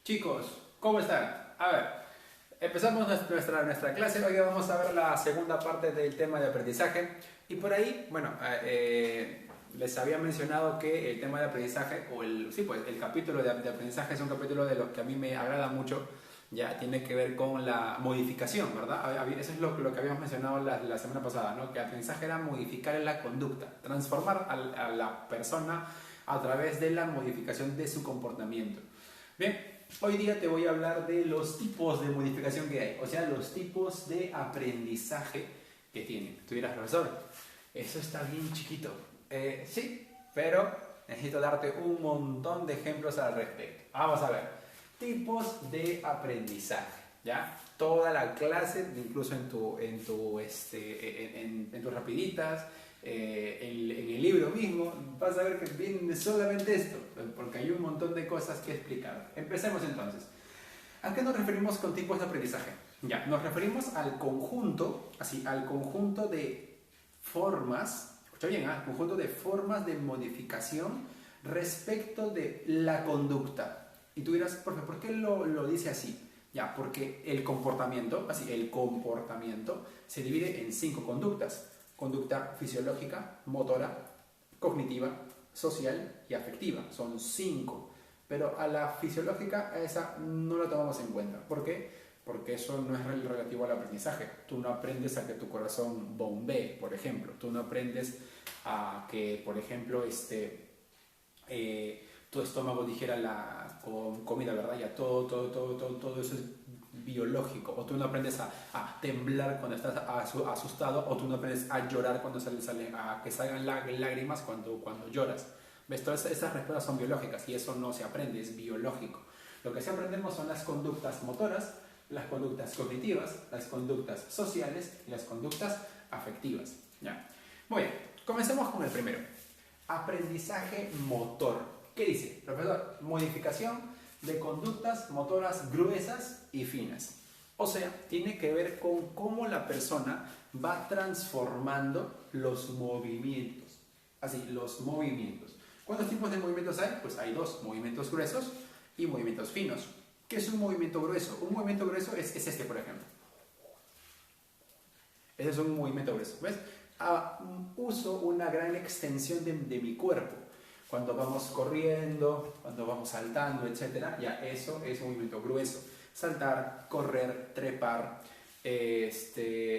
Chicos, ¿cómo están? A ver, empezamos nuestra clase. Hoy vamos a ver la segunda parte del tema de aprendizaje. Y por ahí, bueno, les había mencionado que el tema de aprendizaje, pues el capítulo de aprendizaje es un capítulo de los que a mí me agrada mucho. Ya tiene que ver con la modificación, ¿verdad? Eso es lo que habíamos mencionado la semana pasada, ¿no? Que aprendizaje era modificar la conducta, transformar a la persona a través de la modificación de su comportamiento. Bien, hoy día te voy a hablar de los tipos de modificación que hay, o sea, los tipos de aprendizaje que tienen. Tú dirás, profesor, eso está bien chiquito. Sí, pero necesito darte un montón de ejemplos al respecto. Vamos a ver. Tipos de aprendizaje, ¿ya? Toda la clase, incluso en tus rapiditas, en el libro mismo, vas a ver que viene solamente esto, porque hay un montón de cosas que explicar. Empecemos entonces. ¿A qué nos referimos con tipos de aprendizaje? Ya, nos referimos al conjunto, al conjunto de formas, escucha bien, al conjunto de formas de modificación respecto de la conducta. Y tú dirás, profe, ¿por qué lo dice así? Ya, porque el comportamiento se divide en 5 conductas. Conducta fisiológica, motora, cognitiva, social y afectiva. Son 5. Pero a la fisiológica, a esa no la tomamos en cuenta. ¿Por qué? Porque eso no es relativo al aprendizaje. Tú no aprendes a que tu corazón bombee, por ejemplo. Tú no aprendes a que, por ejemplo, tu estómago digiera la comida, ¿verdad? Ya todo eso es biológico. O tú no aprendes a temblar cuando estás asustado, o tú no aprendes a llorar cuando a que salgan lágrimas cuando lloras. ¿Ves? Todas esas respuestas son biológicas y eso no se aprende, es biológico. Lo que sí aprendemos son las conductas motoras, las conductas cognitivas, las conductas sociales y las conductas afectivas. ¿Ya? Muy bien, comencemos con el primero. Aprendizaje motor. ¿Qué dice? Profesor, modificación de conductas motoras gruesas y finas. O sea, tiene que ver con cómo la persona va transformando los movimientos. Los movimientos. ¿Cuántos tipos de movimientos hay? Pues hay 2, movimientos gruesos y movimientos finos. ¿Qué es un movimiento grueso? Un movimiento grueso es este, por ejemplo. Ese es un movimiento grueso, ¿ves? Uso una gran extensión de mi cuerpo. Cuando vamos corriendo, cuando vamos saltando, etc. Ya eso es un movimiento grueso. Saltar, correr, trepar,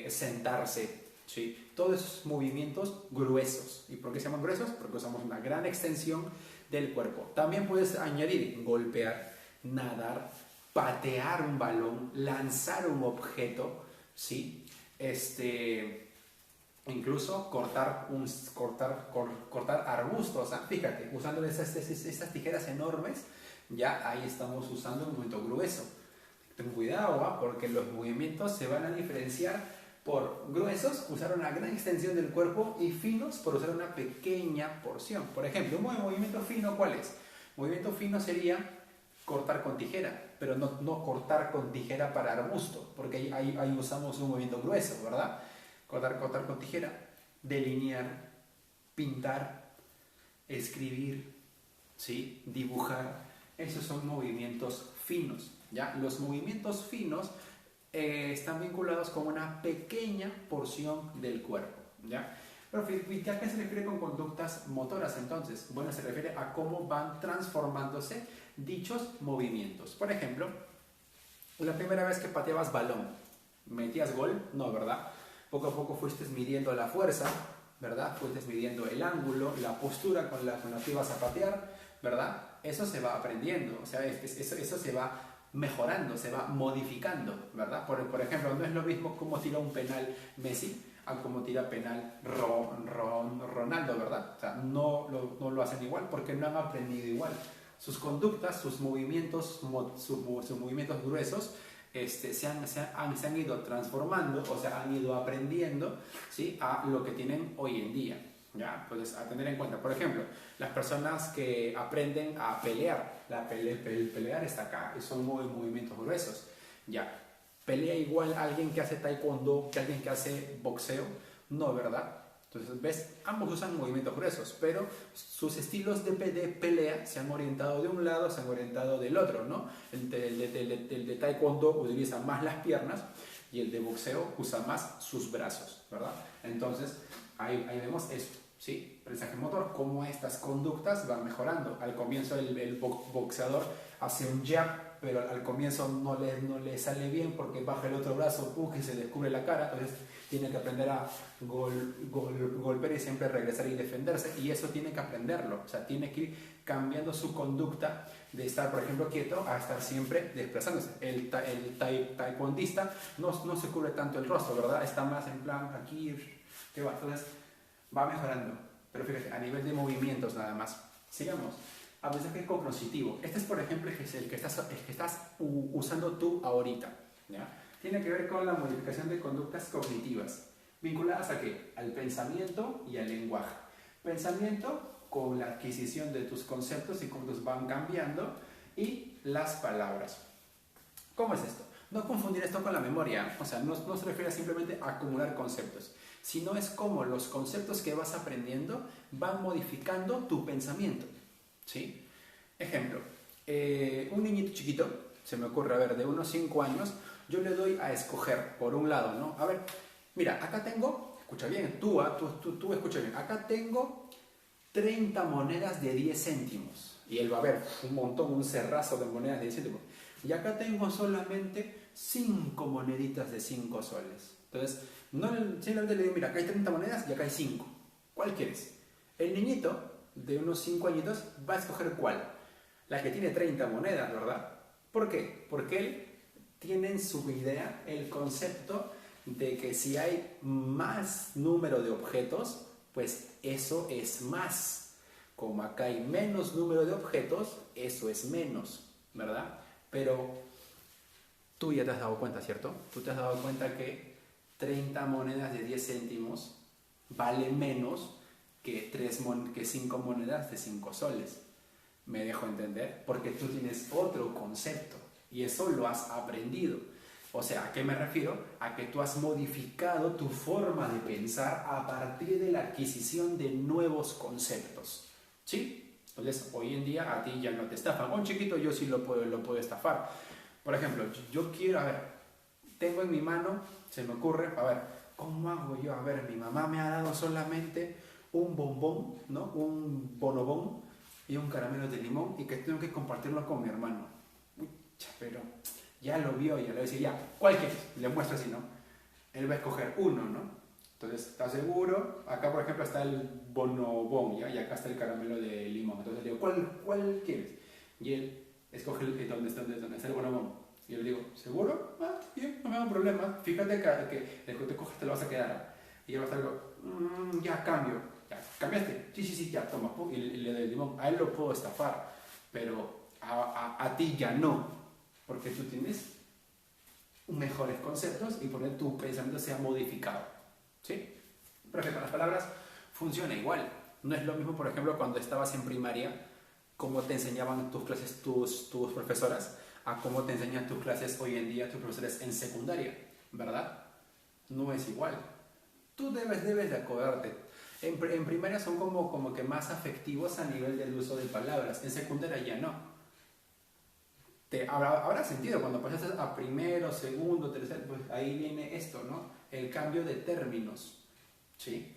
sentarse, ¿sí? Todos esos movimientos gruesos. ¿Y por qué se llaman gruesos? Porque usamos una gran extensión del cuerpo. También puedes añadir golpear, nadar, patear un balón, lanzar un objeto, ¿sí? Incluso cortar arbustos, fíjate, usando esas tijeras enormes, ya ahí estamos usando un movimiento grueso. Ten cuidado, porque los movimientos se van a diferenciar por gruesos, usar una gran extensión del cuerpo, y finos, por usar una pequeña porción. Por ejemplo, un movimiento fino, ¿cuál es? Movimiento fino sería cortar con tijera, pero no cortar con tijera para arbusto, porque ahí usamos un movimiento grueso, ¿verdad? Cortar con tijera, delinear, pintar, escribir, ¿sí? Dibujar. Esos son movimientos finos, ¿ya? Los movimientos finos están vinculados con una pequeña porción del cuerpo, ¿ya? Pero ¿a qué se refiere con conductas motoras entonces? Bueno, se refiere a cómo van transformándose dichos movimientos. Por ejemplo, la primera vez que pateabas balón, ¿metías gol? No, ¿verdad? Poco a poco fuiste midiendo la fuerza, ¿verdad? Fuiste midiendo el ángulo, la postura con la que ibas a patear, ¿verdad? Eso se va aprendiendo, o sea, eso se va mejorando, se va modificando, ¿verdad? Por ejemplo, no es lo mismo cómo tira un penal Messi a cómo tira penal Ronaldo, ¿verdad? O sea, no lo hacen igual porque no han aprendido igual. Sus conductas, sus movimientos gruesos, se han ido transformando, o sea, han ido aprendiendo, ¿sí? A lo que tienen hoy en día, ¿ya? Pues a tener en cuenta, por ejemplo, las personas que aprenden a pelear, pelear está acá, son movimientos gruesos, ¿ya? ¿Pelea igual alguien que hace taekwondo que alguien que hace boxeo? No, ¿verdad? Entonces, ¿ves? Ambos usan movimientos gruesos, pero sus estilos de pelea se han orientado de un lado, se han orientado del otro, ¿no? El de taekwondo utiliza más las piernas y el de boxeo usa más sus brazos, ¿verdad? Entonces, ahí vemos eso, ¿sí? Aprendizaje motor, cómo estas conductas van mejorando. Al comienzo el boxeador hace un jab, pero al comienzo no le sale bien porque baja el otro brazo, y se descubre la cara, entonces tiene que aprender a golpear y siempre regresar y defenderse, y eso tiene que aprenderlo, o sea, tiene que ir cambiando su conducta de estar, por ejemplo, quieto a estar siempre desplazándose. El taekwondista no se cubre tanto el rostro, ¿verdad? Está más en plan aquí, ¿qué va? Entonces va mejorando, pero fíjate, a nivel de movimientos nada más. Sigamos. Aprendizaje cognoscitivo. Este es, por ejemplo, el que estás usando tú ahorita, ¿ya? Tiene que ver con la modificación de conductas cognitivas, vinculadas ¿a qué? Al pensamiento y al lenguaje. Pensamiento con la adquisición de tus conceptos y cómo los van cambiando, y las palabras. ¿Cómo es esto? No confundir esto con la memoria, o sea, no se refiere simplemente a acumular conceptos, sino es cómo los conceptos que vas aprendiendo van modificando tu pensamiento, ¿sí? Ejemplo, un niñito chiquito, se me ocurre, a ver, de unos 5 años, yo le doy a escoger, por un lado, ¿no? A ver, mira, acá tengo, escucha bien, tú escucha bien, acá tengo 30 monedas de 10 céntimos. Y él va a ver un montón, un cerrazo de monedas de 10 céntimos. Y acá tengo solamente 5 moneditas de 5 soles. Entonces, simplemente le digo, mira, acá hay 30 monedas y acá hay 5. ¿Cuál quieres? El niñito de unos 5 añitos va a escoger cuál. La que tiene 30 monedas, ¿verdad? ¿Por qué? Porque él tiene en su idea el concepto de que si hay más número de objetos, pues eso es más. Como acá hay menos número de objetos, eso es menos, ¿verdad? Pero tú ya te has dado cuenta, ¿cierto? Tú te has dado cuenta que 30 monedas de 10 céntimos vale menos que 5 monedas de 5 soles. ¿Me dejo entender? Porque tú tienes otro concepto y eso lo has aprendido. O sea, ¿a qué me refiero? A que tú has modificado tu forma de pensar a partir de la adquisición de nuevos conceptos, ¿sí? Entonces, hoy en día a ti ya no te estafan. Un chiquito yo sí lo puedo estafar. Por ejemplo, yo quiero, a ver, tengo en mi mano, se me ocurre, a ver, ¿cómo hago yo? A ver, mi mamá me ha dado solamente un bombón, ¿no? Un bonobón y un caramelo de limón, y que tengo que compartirlo con mi hermano. Uy, pero ya lo vio, ya le voy a decir, ya, ¿cuál quieres? Le muestro así, ¿no? Él va a escoger uno, ¿no? Entonces, ¿estás seguro? Acá, por ejemplo, está el bonobón, ¿ya? Y acá está el caramelo de limón. Entonces le digo, ¿cuál quieres? Y él escoge ¿dónde está el bonobón? Y yo le digo, ¿seguro? Ah, bien, no me da un problema. Fíjate que el que te coges te lo vas a quedar. Y él va a estar, ya, cambio. Ya, ¿cambiaste? Sí, ya, toma. Y le doy el limón. A él lo puedo estafar, pero a ti ya no. Porque tú tienes mejores conceptos y por eso tu pensamiento se ha modificado, ¿sí? Pero que con las palabras funciona igual. No es lo mismo, por ejemplo, cuando estabas en primaria, cómo te enseñaban tus clases tus profesoras, a cómo te enseñan tus clases hoy en día tus profesores en secundaria, ¿verdad? No es igual. Tú debes de acordarte. En primaria son como que más afectivos a nivel del uso de palabras. En secundaria ya no. Habrá sentido cuando pasaste a primero, segundo, tercero, pues ahí viene esto, ¿no? El cambio de términos, ¿sí?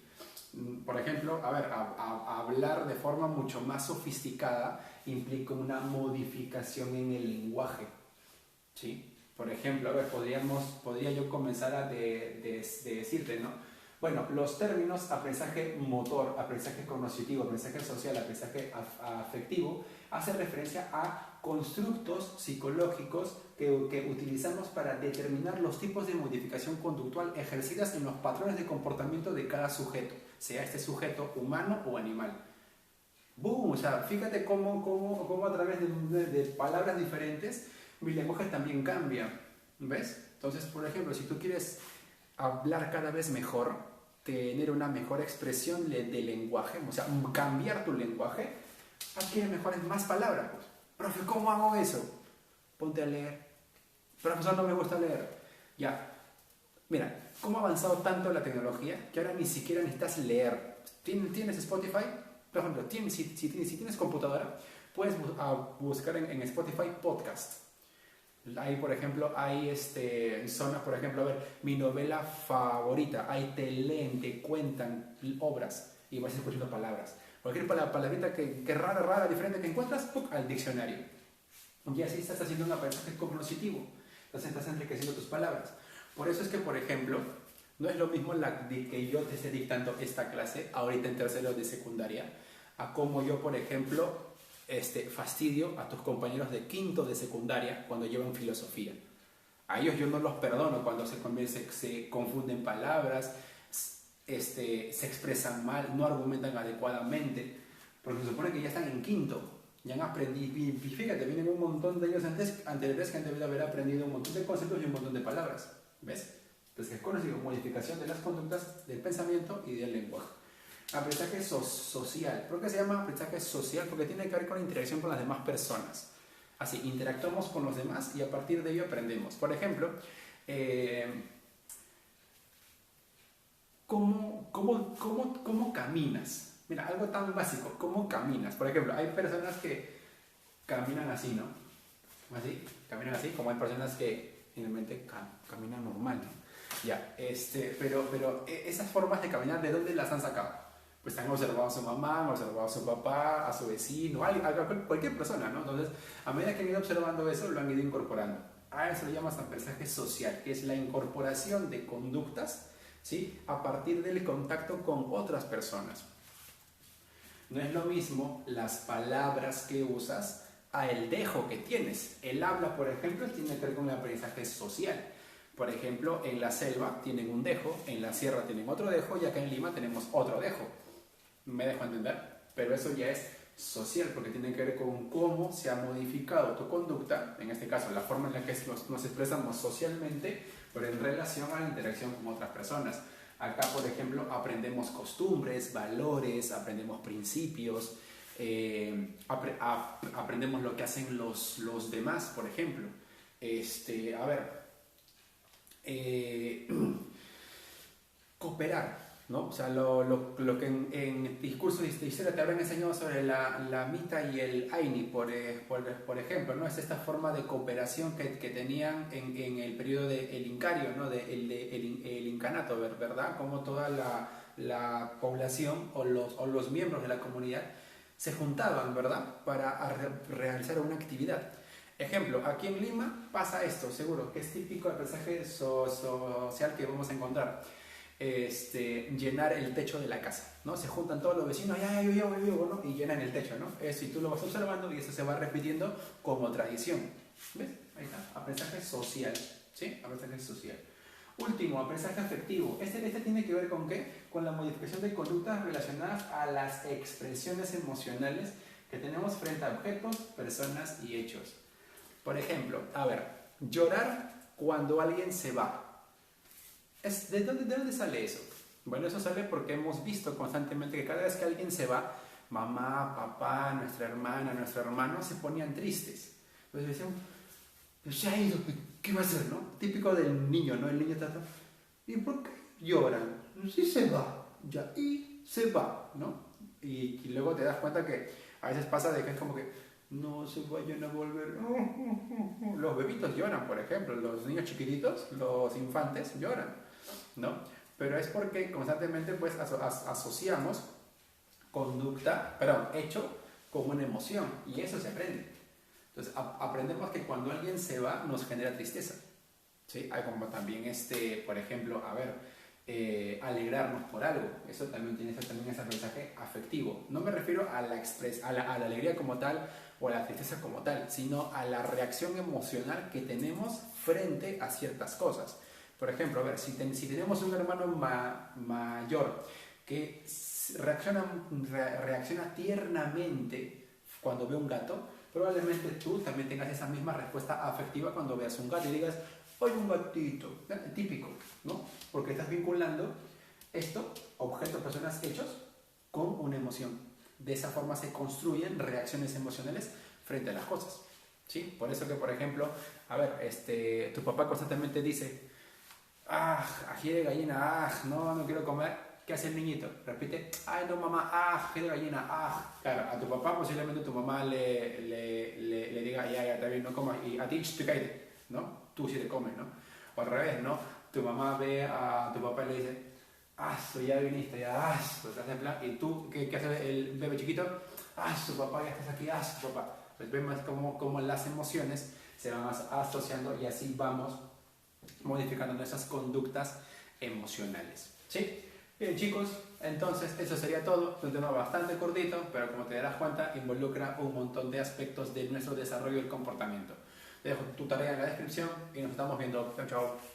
Por ejemplo, a ver, hablar de forma mucho más sofisticada implica una modificación en el lenguaje, ¿sí? Por ejemplo, a ver, podría yo comenzar a decirte, ¿no? Bueno, los términos aprendizaje motor, aprendizaje cognitivo, aprendizaje social, aprendizaje afectivo, hacen referencia a constructos psicológicos que utilizamos para determinar los tipos de modificación conductual ejercidas en los patrones de comportamiento de cada sujeto, sea este sujeto humano o animal. ¡Boom! O sea, fíjate cómo a través de palabras diferentes mi lenguaje también cambia, ¿ves? Entonces, por ejemplo, si tú quieres hablar cada vez mejor, tener una mejor expresión de lenguaje, o sea, cambiar tu lenguaje, adquiere más palabras, pues. Profe, ¿cómo hago eso? Ponte a leer. Profesor, no me gusta leer. Ya. Mira, cómo ha avanzado tanto la tecnología que ahora ni siquiera necesitas leer. ¿Tienes Spotify? Por ejemplo, si tienes computadora, puedes buscar en Spotify podcast. Hay, por ejemplo, zonas, por ejemplo, a ver, mi novela favorita. Ahí te leen, te cuentan obras y vas escuchando palabras. Cualquier palabrita que rara, diferente que encuentras, ¡puc!, al diccionario. Y así estás haciendo un aprendizaje cognitivo. Entonces estás enriqueciendo tus palabras. Por eso es que, por ejemplo, no es lo mismo que yo te esté dictando esta clase ahorita en tercero de secundaria a como yo, por ejemplo, fastidio a tus compañeros de quinto de secundaria cuando llevan filosofía. A ellos yo no los perdono cuando se confunden palabras, se expresan mal, no argumentan adecuadamente, porque se supone que ya están en quinto, ya han aprendido, y fíjate, vienen un montón de ellos anteriores que han debido haber aprendido un montón de conceptos y un montón de palabras, ¿ves? Entonces, es conocido como modificación de las conductas, del pensamiento y del lenguaje. Aprendizaje social. ¿Por qué se llama aprendizaje social? Porque tiene que ver con la interacción con las demás personas. Así, interactuamos con los demás y a partir de ello aprendemos. Por ejemplo, ¿cómo caminas? Mira, algo tan básico, ¿cómo caminas? Por ejemplo, hay personas que caminan así, ¿no? Así, caminan así, como hay personas que finalmente caminan normal, ¿no? Ya, pero esas formas de caminar, ¿de dónde las han sacado? Pues han observado a su mamá, han observado a su papá, a su vecino, a cualquier persona, ¿no? Entonces, a medida que han ido observando eso, lo han ido incorporando. A eso le llamas aprendizaje social, que es la incorporación de conductas, ¿sí?, a partir del contacto con otras personas. No es lo mismo las palabras que usas a el dejo que tienes. El habla, por ejemplo, tiene que ver con el aprendizaje social. Por ejemplo, en la selva tienen un dejo, en la sierra tienen otro dejo y acá en Lima tenemos otro dejo. ¿Me dejo entender? Pero eso ya es social, porque tiene que ver con cómo se ha modificado tu conducta, en este caso la forma en la que nos expresamos socialmente, pero en relación a la interacción con otras personas. Acá, por ejemplo, aprendemos costumbres, valores, aprendemos principios, aprendemos lo que hacen los demás, por ejemplo. Cooperar, ¿no? O sea, lo que en discursos de historia te habrán enseñado sobre la Mita y el Aini, por ejemplo, ¿no? Es esta forma de cooperación que tenían en el periodo del Incario, ¿no? El Incanato, ¿verdad? Como toda la población o los miembros de la comunidad se juntaban, ¿verdad?, para realizar una actividad. Ejemplo, aquí en Lima pasa esto, seguro, que es típico del paisaje social que vamos a encontrar. Llenar el techo de la casa, ¿no? Se juntan todos los vecinos, yo, ¿no? Y llenan el techo, ¿no? Eso, y tú lo vas observando y eso se va repitiendo como tradición. ¿Ves? Ahí está, aprendizaje social, ¿sí? Aprendizaje social. Último, aprendizaje afectivo. Este tiene que ver con ¿qué? Con la modificación de conductas relacionadas a las expresiones emocionales que tenemos frente a objetos, personas y hechos. Por ejemplo, a ver, llorar cuando alguien se va. ¿De dónde sale eso? Bueno, eso sale porque hemos visto constantemente que cada vez que alguien se va, mamá, papá, nuestra hermana, nuestro hermano se ponían tristes. Entonces decían, pues ya ha ido, ¿qué va a hacer, no? Típico del niño, ¿no? El niño trata, ¿y por qué lloran? Sí se va, ya, y se va, ¿no? Y luego te das cuenta que a veces pasa de que es como que no se vayan a volver. Los bebitos lloran, por ejemplo, los niños chiquititos, los infantes lloran, ¿no? Pero es porque constantemente pues asociamos hecho con una emoción y eso se aprende. Entonces aprendemos que cuando alguien se va nos genera tristeza, ¿sí? Hay como también por ejemplo, alegrarnos por algo. Eso también tiene ese aprendizaje afectivo. No me refiero a la alegría como tal o a la tristeza como tal, sino a la reacción emocional que tenemos frente a ciertas cosas. Por ejemplo, a ver, si tenemos un hermano mayor que reacciona tiernamente cuando ve un gato, probablemente tú también tengas esa misma respuesta afectiva cuando veas un gato y digas, ¡ay, un gatito! Típico, ¿no? Porque estás vinculando esto, objetos, personas, hechos, con una emoción. De esa forma se construyen reacciones emocionales frente a las cosas, ¿sí? Por eso que, por ejemplo, a ver, tu papá constantemente dice, ají de gallina, no, no quiero comer. ¿Qué hace el niñito? Repite, ay no mamá, ají de gallina, Claro, a tu papá posiblemente tu mamá le diga, ya, está bien, no comas, y a ti, te cae, ¿no? Tú sí te comes, ¿no? O al revés, ¿no? Tu mamá ve a tu papá y le dice, ya viniste, pues en plan, y tú, ¿qué hace el bebé chiquito? Su papá, ya estás aquí, papá. Pues vemos cómo las emociones se van asociando y así vamos modificando nuestras conductas emocionales. ¿Sí? Bien chicos, entonces eso sería todo. Es un tema bastante cortito, pero como te darás cuenta, involucra un montón de aspectos de nuestro desarrollo del comportamiento. Te dejo tu tarea en la descripción y nos estamos viendo. Chao, chao.